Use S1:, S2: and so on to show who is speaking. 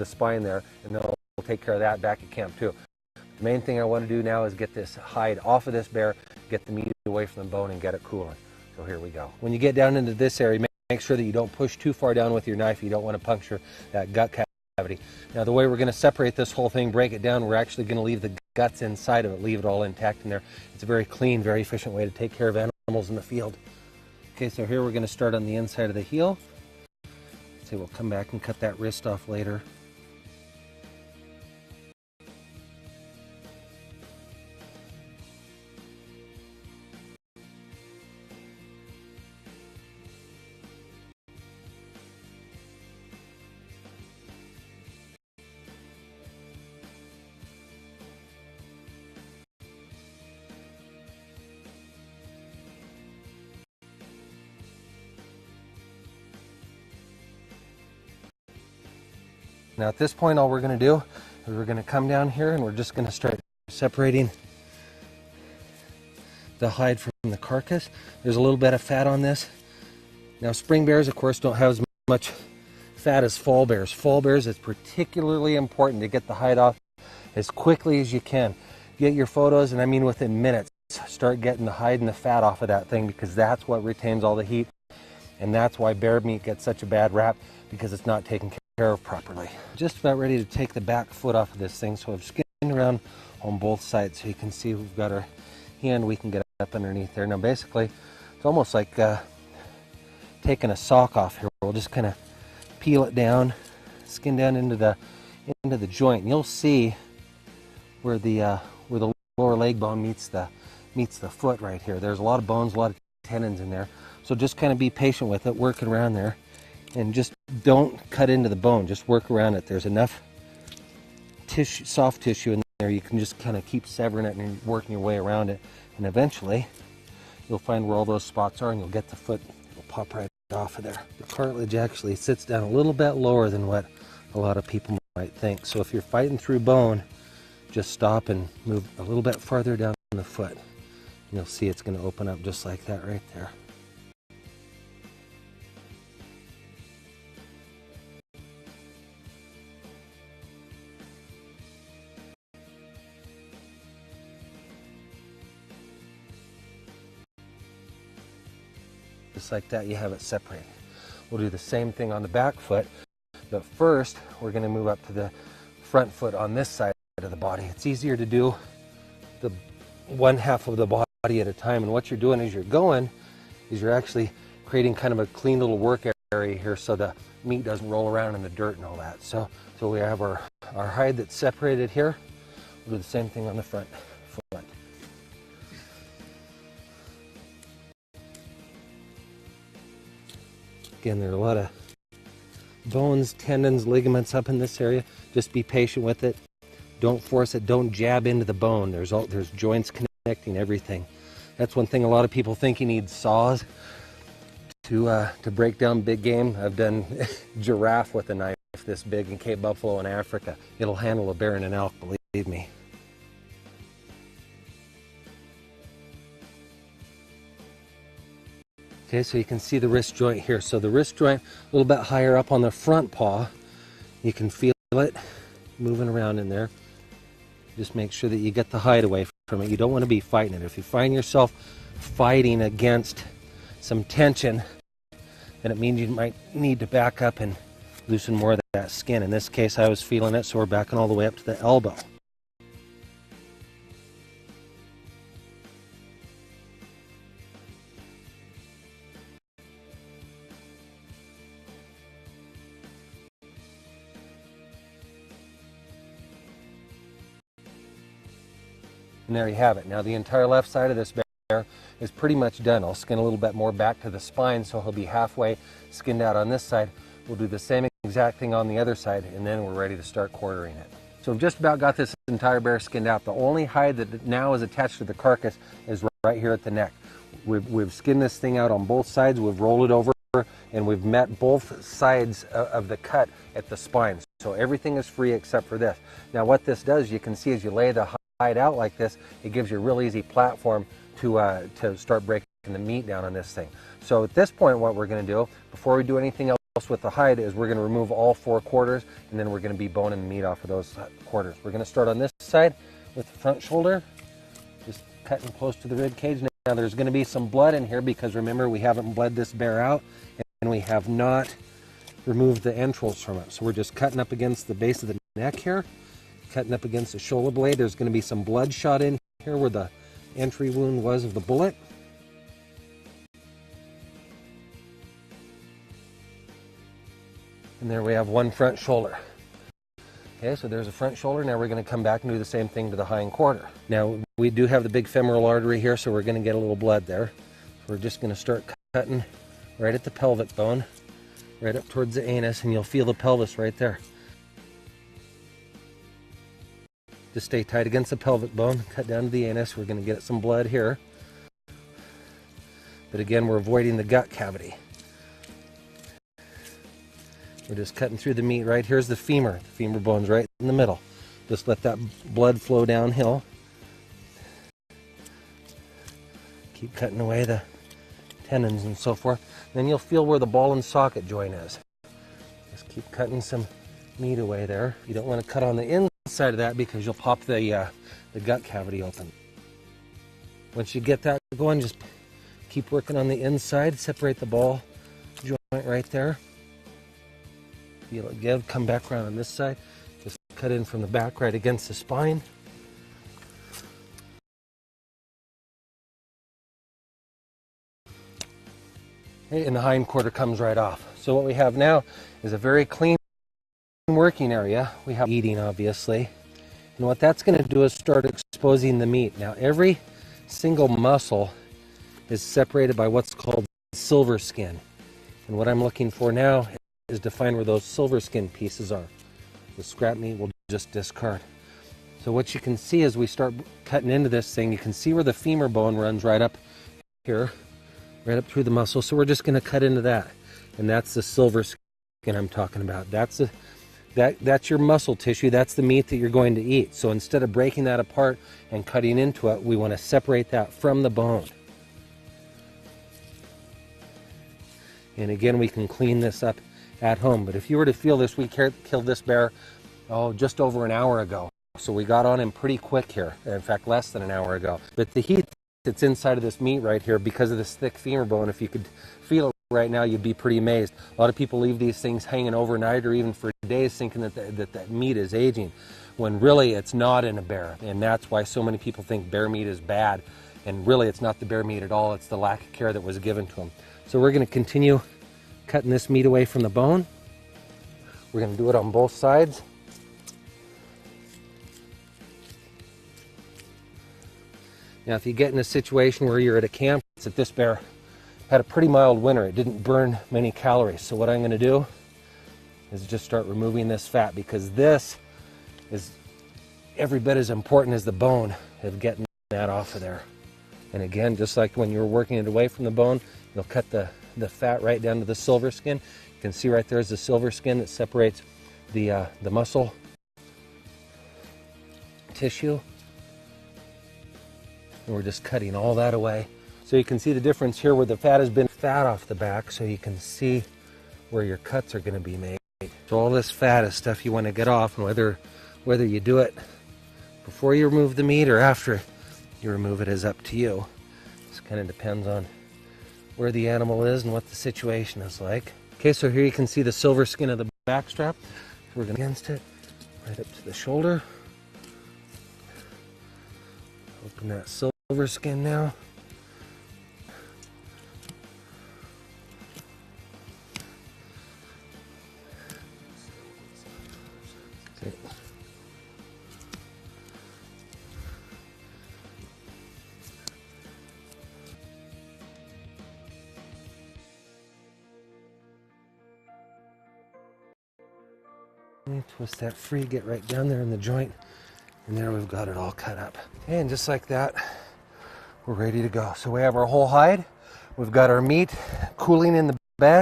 S1: the spine there, and then we'll take care of that back at camp too. The main thing I want to do now is get this hide off of this bear, get the meat away from the bone, and get it cooling. So here we go. When you get down into this area, make sure that you don't push too far down with your knife. You don't want to puncture that gut cavity. Now the way we're going to separate this whole thing, break it down, we're actually going to leave the guts inside of it, leave it all intact in there. It's a very clean, very efficient way to take care of animals in the field. Okay, so here we're going to start on the inside of the heel. So we'll come back and cut that wrist off later. Now at this point, all we're going to do is we're going to come down here and we're just going to start separating the hide from the carcass. There's a little bit of fat on this. Now spring bears, of course, don't have as much fat as fall bears. Fall bears, it's particularly important to get the hide off as quickly as you can. Get your photos, and I mean within minutes. Start getting the hide and the fat off of that thing, because that's what retains all the heat. And that's why bear meat gets such a bad rap, because it's not taken care of properly. Just about ready to take the back foot off of this thing, so I've skinned around on both sides so you can see we've got our hand, we can get up underneath there. Now basically it's almost like taking a sock off here. We'll just kind of peel it down, skin down into the joint, and you'll see where the lower leg bone meets the foot right here. There's a lot of bones, a lot of tendons in there, so just kind of be patient with it, working around there. And just don't cut into the bone, just work around it. There's enough tissue, soft tissue in there, you can just kind of keep severing it and working your way around it. And eventually, you'll find where all those spots are, and you'll get the foot, it'll pop right off of there. The cartilage actually sits down a little bit lower than what a lot of people might think. So if you're fighting through bone, just stop and move a little bit farther down the foot. And you'll see it's going to open up just like that right there. Just like that, you have it separated. We'll do the same thing on the back foot, but first we're going to move up to the front foot on this side of the body. It's easier to do the one half of the body at a time, and what you're doing as you're actually creating kind of a clean little work area here so the meat doesn't roll around in the dirt and all that. So we have our hide that's separated here. We'll do the same thing on the front foot. Again, there are a lot of bones, tendons, ligaments up in this area. Just be patient with it. Don't force it. Don't jab into the bone. There's joints connecting everything. That's one thing a lot of people think you need saws to break down big game. I've done giraffe with a knife this big in Cape Buffalo in Africa. It'll handle a bear and an elk, believe me. Okay, so you can see the wrist joint here. So the wrist joint a little bit higher up on the front paw. You can feel it moving around in there. Just make sure that you get the hide away from it. You don't want to be fighting it. If you find yourself fighting against some tension, then it means you might need to back up and loosen more of that skin. In this case, I was feeling it, so we're backing all the way up to the elbow. And there you have it. Now the entire left side of this bear is pretty much done. I'll skin a little bit more back to the spine, so he'll be halfway skinned out on this side. We'll do the same exact thing on the other side, and then we're ready to start quartering it. So we've just about got this entire bear skinned out. The only hide that now is attached to the carcass is right here at the neck. We've skinned this thing out on both sides. We've rolled it over, and we've met both sides of the cut at the spine. So everything is free except for this. Now what this does, you can see as you lay the hide out like this, it gives you a real easy platform to start breaking the meat down on this thing. So at this point, what we're going to do, before we do anything else with the hide is we're going to remove all 4 quarters, and then we're going to be boning the meat off of those quarters. We're going to start on this side with the front shoulder, just cutting close to the rib cage. Now there's going to be some blood in here because remember, we haven't bled this bear out and we have not removed the entrails from it. So we're just cutting up against the base of the neck here, cutting up against the shoulder blade. There's going to be some blood shot in here where the entry wound was of the bullet. And there we have one front shoulder. Okay, so there's a front shoulder. Now we're going to come back and do the same thing to the hind quarter. Now we do have the big femoral artery here, so we're going to get a little blood there. So we're just going to start cutting right at the pelvic bone, right up towards the anus, and you'll feel the pelvis right there. Just stay tight against the pelvic bone, cut down to the anus. We're going to get some blood here. But again, we're avoiding the gut cavity. We're just cutting through the meat. Right here's the femur. The femur bone's right in the middle. Just let that blood flow downhill. Keep cutting away the tendons and so forth. Then you'll feel where the ball and socket joint is. Just keep cutting some meat away there. You don't want to cut on the inside of that because you'll pop the gut cavity open. Once you get that going, just keep working on the inside. Separate the ball joint right there. Feel it give, come back around on this side. Just cut in from the back right against the spine. Okay, and the hind quarter comes right off. So what we have now is a very clean working area. We have eating, obviously. And what that's going to do is start exposing the meat. Now every single muscle is separated by what's called silver skin. And what I'm looking for now is to find where those silver skin pieces are. The scrap meat we'll just discard. So what you can see as we start cutting into this thing, you can see where the femur bone runs right up here, right up through the muscle. So we're just going to cut into that. And that's the silver skin I'm talking about. That's your muscle tissue. That's the meat that you're going to eat. So instead of breaking that apart and cutting into it, we want to separate that from the bone. And again, we can clean this up at home. But if you were to feel this, we killed this bear just over an hour ago. So we got on him pretty quick here. In fact, less than an hour ago. But the heat that's inside of this meat right here, because of this thick femur bone, if you could feel it right now, you'd be pretty amazed. A lot of people leave these things hanging overnight or even for days thinking that meat is aging, when really it's not in a bear. And that's why so many people think bear meat is bad. And really it's not the bear meat at all. It's the lack of care that was given to them. So we're going to continue cutting this meat away from the bone. We're going to do it on both sides. Now if you get in a situation where you're at a camp, it's that this bear had a pretty mild winter. It didn't burn many calories. So what I'm going to do is just start removing this fat, because this is every bit as important as the bone of getting that off of there. And again, just like when you're working it away from the bone, you'll cut the fat right down to the silver skin. You can see right there is the silver skin that separates the muscle tissue. And we're just cutting all that away. So you can see the difference here where the fat has been fat off the back, so you can see where your cuts are going to be made. So all this fat is stuff you want to get off, and whether you do it before you remove the meat or after you remove it is up to you. This kind of depends on where the animal is and what the situation is like. Okay, so here you can see the silver skin of the back strap. So we're going against it, right up to the shoulder. Open that silver skin now. Okay. Twist that free, get right down there in the joint, and there we've got it all cut up. Okay, and just like that, we're ready to go. So we have our whole hide, we've got our meat cooling in the bag,